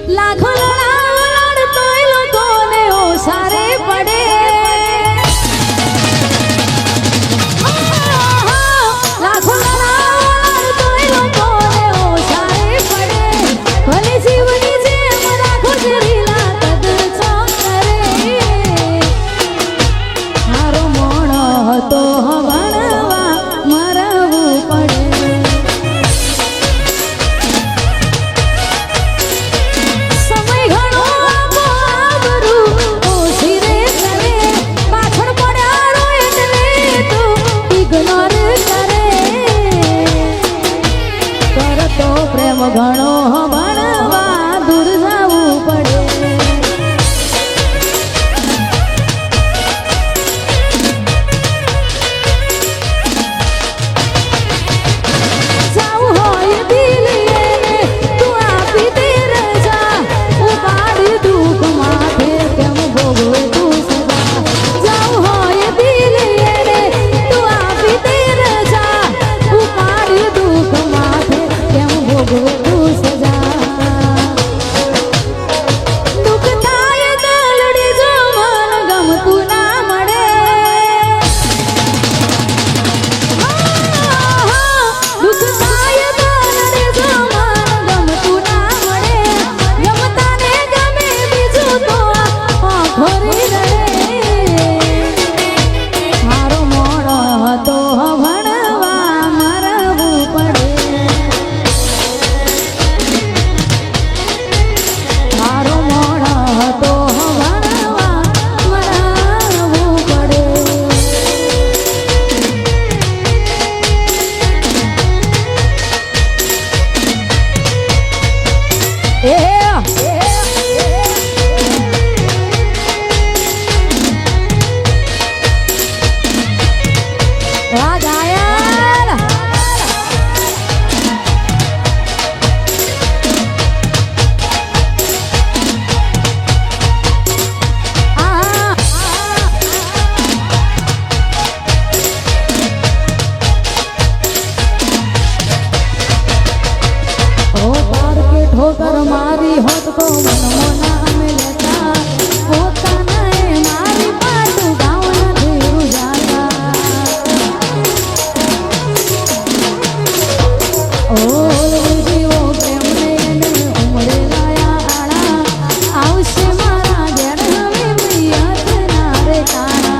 લાખો લડાડતોય લોકોને ઓસારે પડે લાખો લડાડતોય લોકોને ઓસારે પડે ભલે જીવની જેમ રાખો જરીલા કદર ચોકરે મારો મોણો હતો ભણવા મરવું પડે ઘણો ભણવા દૂર જવું પડે જાવું હોય દિલીએ તું આપી દે રજા ઉપાડી દુઃખ માથે કેમ ભોગવે તું સજા જાવું હોય દિલીએ તું આપી દે રજા ઉપાડી દુઃખ માથે કેમ ભોગવે ठोकर मारी होत तो मन मोना में लेता होता नहीं मारी पाट गाँव न धीरू जाता ओ जीवो प्रेम ने उमड़े लाया आड़ा आवश्य मारा घेर हमें मियात नारे ताना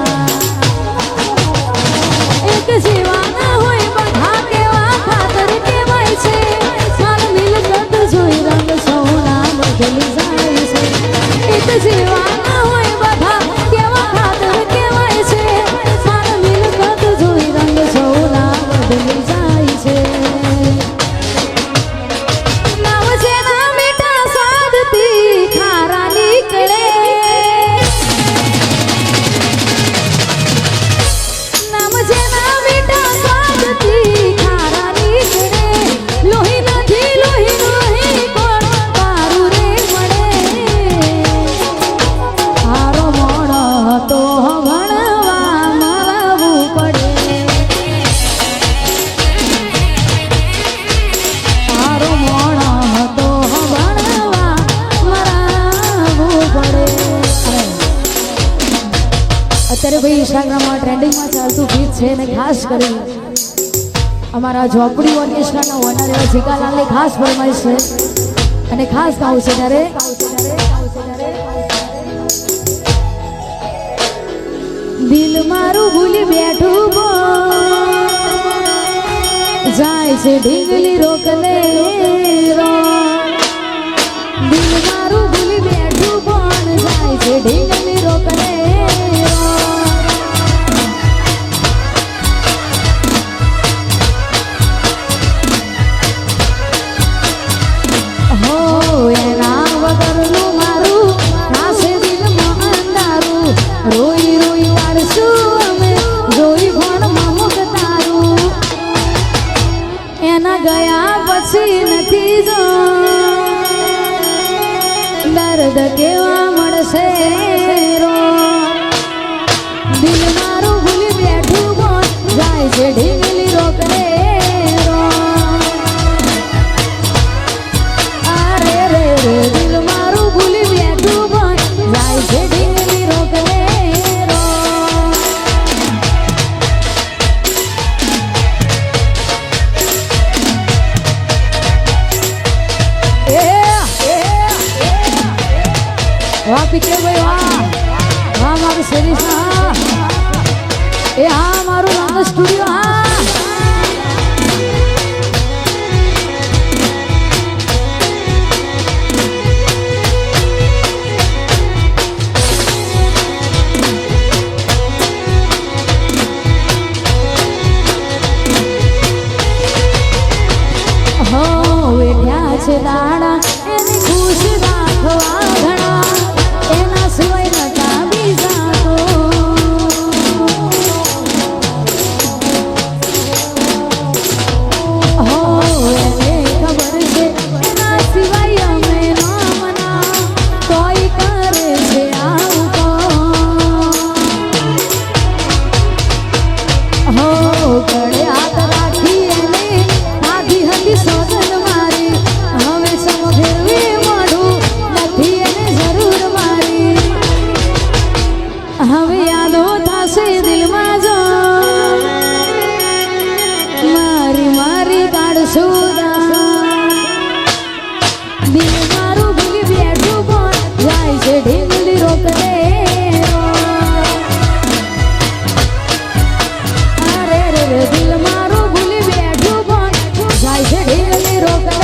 एक जीवाना होई बधा केवा खातर केवाय छे જોઈ રંગ સોના બદલી જાય છે એક જીવાના હોય બધા કેવા ખાતર કેવાય છે મારા મિલકત જોઈ રંગ સોના બદલી જાય છે નાવ જેના મીઠા સ્વાદથી ખારા નીકળે નામ જેના મીઠા સ્વાદથી ખારા નીકળે લોહી નથી લોહી તો ભણવા મરવું પડે મારો મોણો હતો ભણવા મરવું પડે અત્યારે ભાઈ ઇન્સ્ટાગ્રામમાં ટ્રેન્ડિંગમાં ચાલતું ગીત છે ને ખાસ કરી અમારા ઝોપડી ઓર્કેસ્ટ્રાના ઓનર એવા જીકાલાલની ખાસ ફરમાઈશ છે અને ખાસ ગાવું છે ત્યારે દિલ મારું ભૂલી બેઠું જાય છે ઢીંગલી રોકલે દિલ મારું ભૂલી બેઠું પણ જાય છે ઢીંગલી રોકલે હો એના વગરનું મારું નાસે દિલમાં અંધારું રોઈ રોઈ પાડશું અમે જોઈ ભણમાં મુખ તારું એના ગયા પછી નથી જો દર્દ કેવા મળશે રો દિલ મારું ભૂલી બેઠું બોલ જાય છે ઢીંગલી રોકલે રો અરે રે રે દિલ વાહ પીકે ભાઈ વાહ વાહ મારું શરીર હા એ હા મારું નાનો સ્ટુડિયો હા દાડા એની ખુશ રાખવા ઘણા એના સિવાય નતા બીજા તો હો એને ખબર છે એના સિવાય અમે ના મના કોઈ કરે છે આવું હો ગળે હાથ રાખી એને આધી હતી સોદન મારી હવે સમભેરવી મોઢું નથી એને જરૂર મારી હવે યાદો થશે દિલમાં જો મારી મારી કાઢશું દિલ મારું ભૂલી બેઠું પણ જાય છે ઢીંગલી રોકડે અરે રે દિલ મારું ભૂલી બેઠું પણ જાય છે ઢીંગલી રોકડે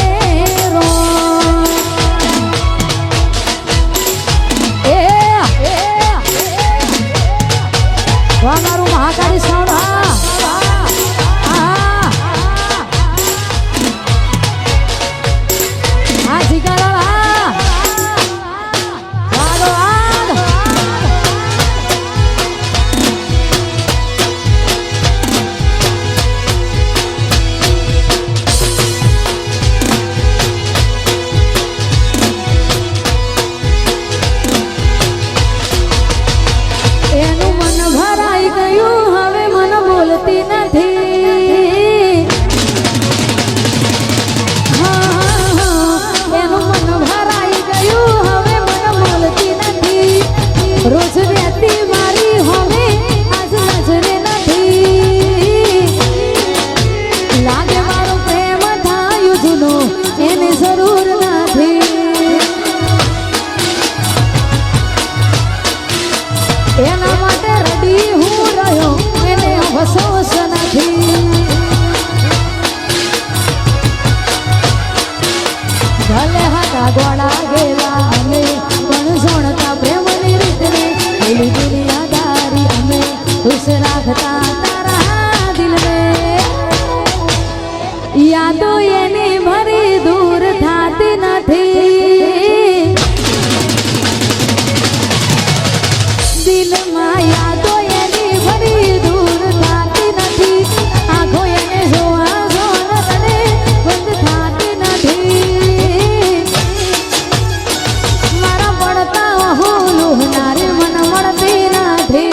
મારું મહાકાળી સાઉન્ડ હા જીગારા વાગો વાગ એનું મન ભરાઈ ગયું હવે મન બોલતી નથી એનું મન ભરાઈ ગયું હવે મન બોલતી નથી રોજ રહેતી મારી હવે આજ નજરે નથી લાગે મારો પ્રેમ થયું જૂનો એને જરૂર નથી એના માટે રડી હું રહ્યો એને અફસોસ નથી ભલે હતા ગોળા ગેલા અમે પણ જોણતા પ્રેમની રીતને પેલી દુનિયાદારી અમે ખુશ રાખતા તારા દિલને યાદો એની ભરી દૂર થાતી નથી દિલમાં યાદો એની ભરી દૂર થાતી નથી આંખો એને જોવા જોન તને બંધ થાતી નથી મારા પડતા હું લુહનારી મન મળતી નથી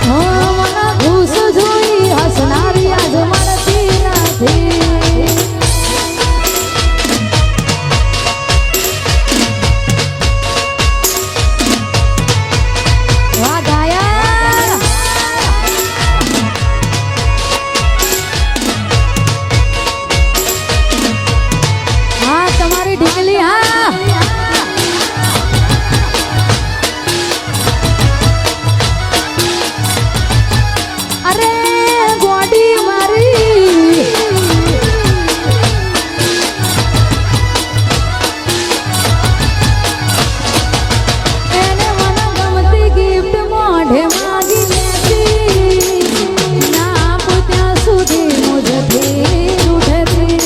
હો મને ખુશ જોઈ હસનારી આજ મળતી નથી તમારી ઢીંગલી હા અરે ગોડી મારી એને મને ગમતી ગિફ્ટ મોઢે માગી લેતી ના પૂછ્યા સુધી મુજથી ઉઠતી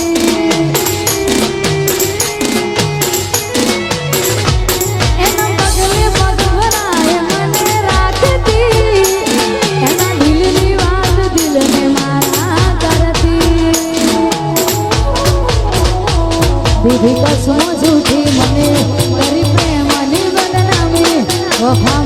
દીધી કસમો જૂઠી મને કરી પ્રેમની બદનામી વફા